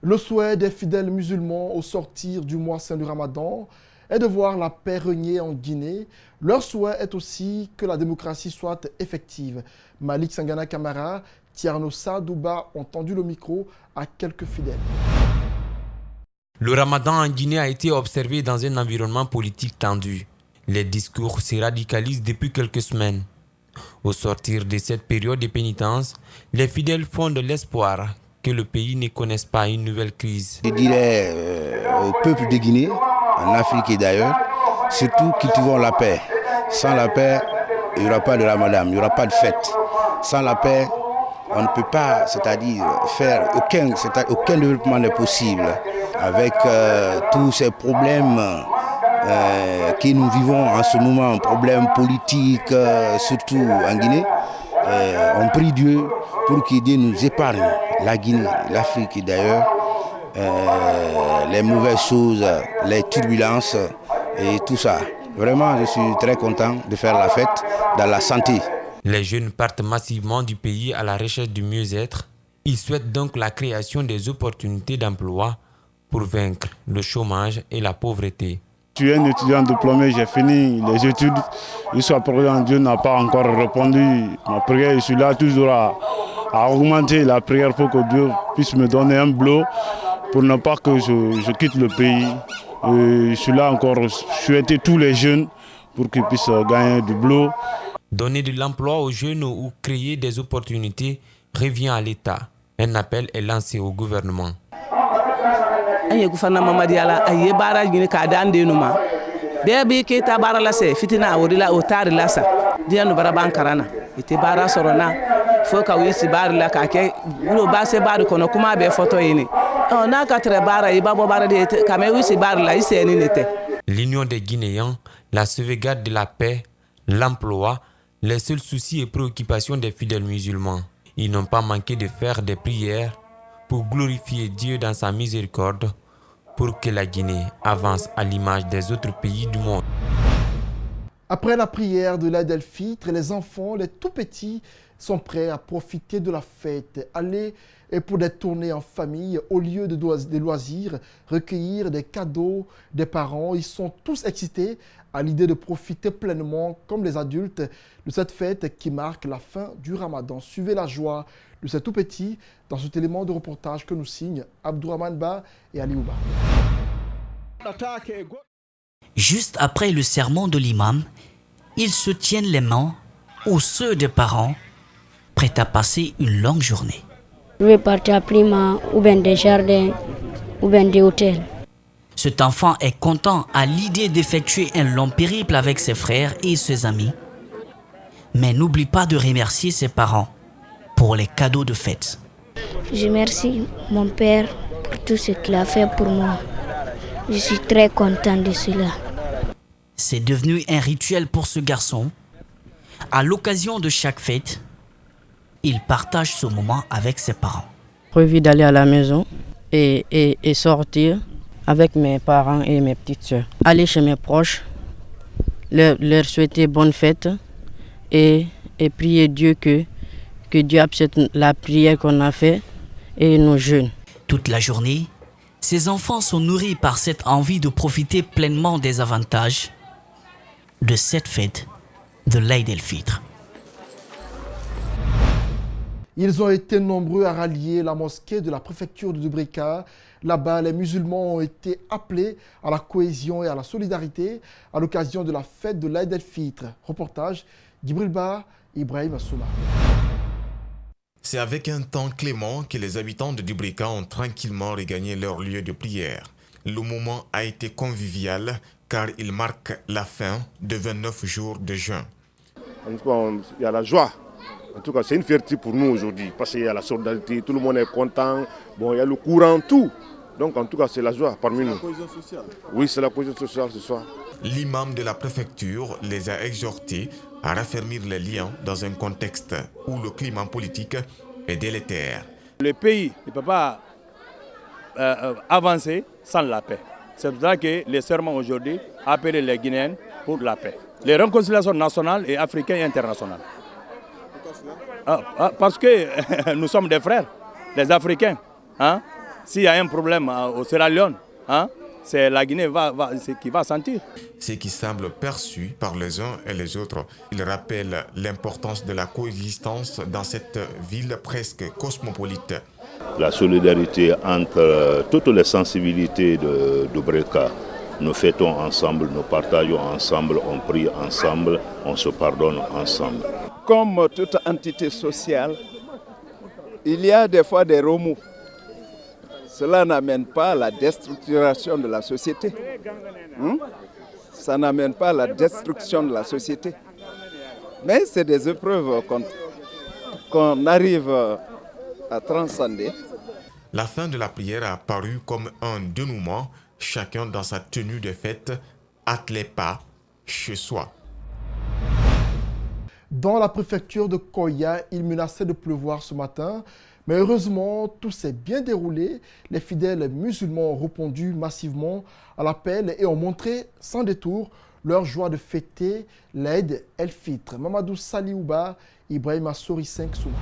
Le souhait des fidèles musulmans au sortir du mois saint du Ramadan est de voir la paix régner en Guinée. Leur souhait est aussi que la démocratie soit effective. Malik Sangana Camara, Tierno Sadouba ont tendu le micro à quelques fidèles. Le Ramadan en Guinée a été observé dans un environnement politique tendu. Les discours se radicalisent depuis quelques semaines. Au sortir de cette période de pénitence, les fidèles font de l'espoir que le pays ne connaisse pas une nouvelle crise. Je dirais au peuple de Guinée, en Afrique et d'ailleurs, surtout cultivons la paix. Sans la paix, il n'y aura pas de Ramadan, il n'y aura pas de fête. Sans la paix, on ne peut pas, c'est-à-dire faire aucun développement n'est possible. Avec tous ces problèmes que nous vivons en ce moment, problèmes politiques, surtout en Guinée, on prie Dieu pour qu'il nous épargne, la Guinée, l'Afrique et d'ailleurs, les mauvaises choses, les turbulences et tout ça. Vraiment, je suis très content de faire la fête dans la santé. Les jeunes partent massivement du pays à la recherche du mieux-être. Ils souhaitent donc la création des opportunités d'emploi pour vaincre le chômage et la pauvreté. Je suis un étudiant diplômé, j'ai fini les études. Jusqu'à présent, Dieu n'a pas encore répondu ma prière. Je suis là toujours à augmenter la prière pour que Dieu puisse me donner un boulot pour ne pas que je quitte le pays. Je suis là encore, souhaiter tous les jeunes pour qu'ils puissent gagner du boulot. Donner de l'emploi aux jeunes ou créer des opportunités revient à l'État. Un appel est lancé au gouvernement. L'Union des Guinéens, la sauvegarde de la paix, l'emploi, les seuls soucis et préoccupations des fidèles musulmans. Ils n'ont pas manqué de faire des prières pour glorifier Dieu dans sa miséricorde, pour que la Guinée avance à l'image des autres pays du monde. Après la prière de l'Aïd el-Fitr, les enfants, les tout petits, sont prêts à profiter de la fête, aller et pour des tournées en famille, au lieu de loisirs, recueillir des cadeaux des parents. Ils sont tous excités à l'idée de profiter pleinement, comme les adultes, de cette fête qui marque la fin du Ramadan. Suivez la joie de ces tout petits dans cet élément de reportage que nous signent Abdourahmane Ba et Ali Ouba. Juste après le sermon de l'imam, ils se tiennent les mains ou ceux des parents, prêts à passer une longue journée. Je vais partir à Prima, ou bien des jardins, ou bien des hôtels. Cet enfant est content à l'idée d'effectuer un long périple avec ses frères et ses amis. Mais n'oublie pas de remercier ses parents pour les cadeaux de fête. Je remercie mon père pour tout ce qu'il a fait pour moi. Je suis très content de cela. C'est devenu un rituel pour ce garçon. À l'occasion de chaque fête, il partage ce moment avec ses parents. Prévu d'aller à la maison et sortir avec mes parents et mes petites soeurs. Aller chez mes proches, leur souhaiter bonne fête et prier Dieu que Dieu accepte la prière qu'on a faite et nos jeûnes. Toute la journée, ces enfants sont nourris par cette envie de profiter pleinement des avantages de cette fête de l'Aïd el-Fitr. Ils ont été nombreux à rallier la mosquée de la préfecture de Dubrika. Là-bas, les musulmans ont été appelés à la cohésion et à la solidarité à l'occasion de la fête de l'Aïd el-Fitr. Reportage Djibril Ba, Ibrahim Assouma. C'est avec un temps clément que les habitants de Dubrika ont tranquillement regagné leur lieu de prière. Le moment a été convivial car il marque la fin de 29 jours de jeûne. En tout cas, il y a la joie. En tout cas, c'est une fierté pour nous aujourd'hui parce qu'il y a la solidarité, tout le monde est content, bon, il y a le courant, tout. Donc en tout cas, c'est la joie parmi nous. C'est la cohésion sociale. Oui, c'est la cohésion sociale ce soir. L'imam de la préfecture les a exhortés à raffermir les liens dans un contexte où le climat politique est délétère. Le pays ne peut pas avancer sans la paix. C'est pour ça que les serments aujourd'hui appellent les Guinéens pour la paix. Les réconciliations nationales et africaines et internationales. Parce que nous sommes des frères, les Africains. S'il y a un problème au Sierra Leone, c'est la Guinée qui va sentir. Ce qui semble perçu par les uns et les autres, il rappelle l'importance de la coexistence dans cette ville presque cosmopolite. La solidarité entre toutes les sensibilités de Breka. Nous fêtons ensemble, nous partageons ensemble, on prie ensemble, on se pardonne ensemble. Comme toute entité sociale, il y a des fois des remous. Cela n'amène pas à la déstructuration de la société. Ça n'amène pas à la destruction de la société. Mais c'est des épreuves qu'on arrive à transcender. La fin de la prière a paru comme un dénouement, chacun dans sa tenue de fête, hâte les pas chez soi. Dans la préfecture de Koya, il menaçait de pleuvoir ce matin. Mais heureusement, tout s'est bien déroulé. Les fidèles musulmans ont répondu massivement à l'appel et ont montré sans détour leur joie de fêter l'Aïd el-Fitr. Mamadou Saliouba, Ibrahim Assori 5 Souma.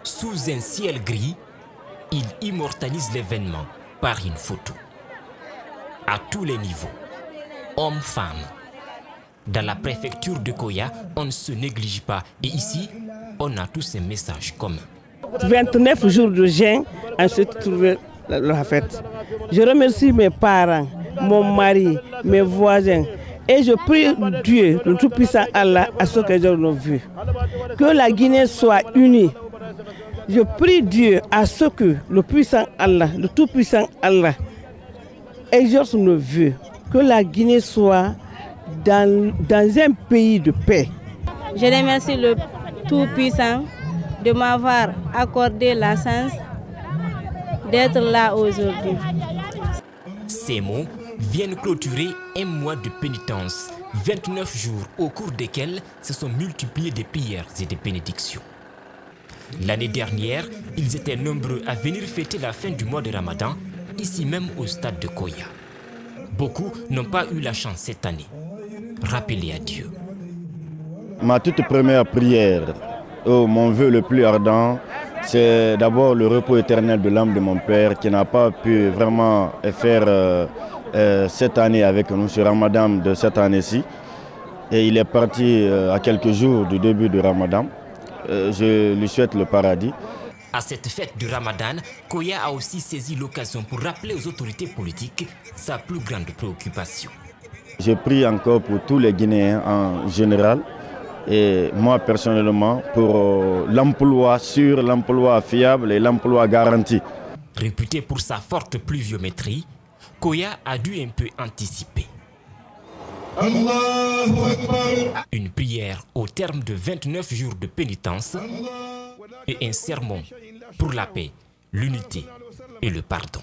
Sous un ciel gris, il immortalise l'événement par une photo. À tous les niveaux, hommes, femmes. Dans la préfecture de Koya, on ne se néglige pas. Et ici, on a tous un message commun. 29 jours de jeûne, ensuite trouver la fête. Je remercie mes parents, mon mari, mes voisins. Et je prie Dieu, le Tout-Puissant Allah, à ce que j'ai vu. Que la Guinée soit unie. Je prie Dieu à ce que le puissant Allah, le Tout-Puissant Allah, exauce nos vœux. Que la Guinée soit dans un pays de paix. Je remercie le Tout-Puissant de m'avoir accordé la chance d'être là aujourd'hui. Ces mots viennent clôturer un mois de pénitence, 29 jours au cours desquels se sont multipliées des prières et des bénédictions. L'année dernière, ils étaient nombreux à venir fêter la fin du mois de Ramadan, ici même au stade de Koya. Beaucoup n'ont pas eu la chance cette année. Rappelez à Dieu. Ma toute première prière, mon vœu le plus ardent, c'est d'abord le repos éternel de l'âme de mon père qui n'a pas pu vraiment faire cette année avec nous, ce Ramadan de cette année-ci. Et il est parti à quelques jours du début du Ramadan. Je lui souhaite le paradis. À cette fête du Ramadan, Koya a aussi saisi l'occasion pour rappeler aux autorités politiques sa plus grande préoccupation. Je prie encore pour tous les Guinéens en général et moi personnellement pour l'emploi sûr, l'emploi fiable et l'emploi garanti. Réputé pour sa forte pluviométrie, Koya a dû un peu anticiper. Une prière au terme de 29 jours de pénitence et un sermon pour la paix, l'unité et le pardon.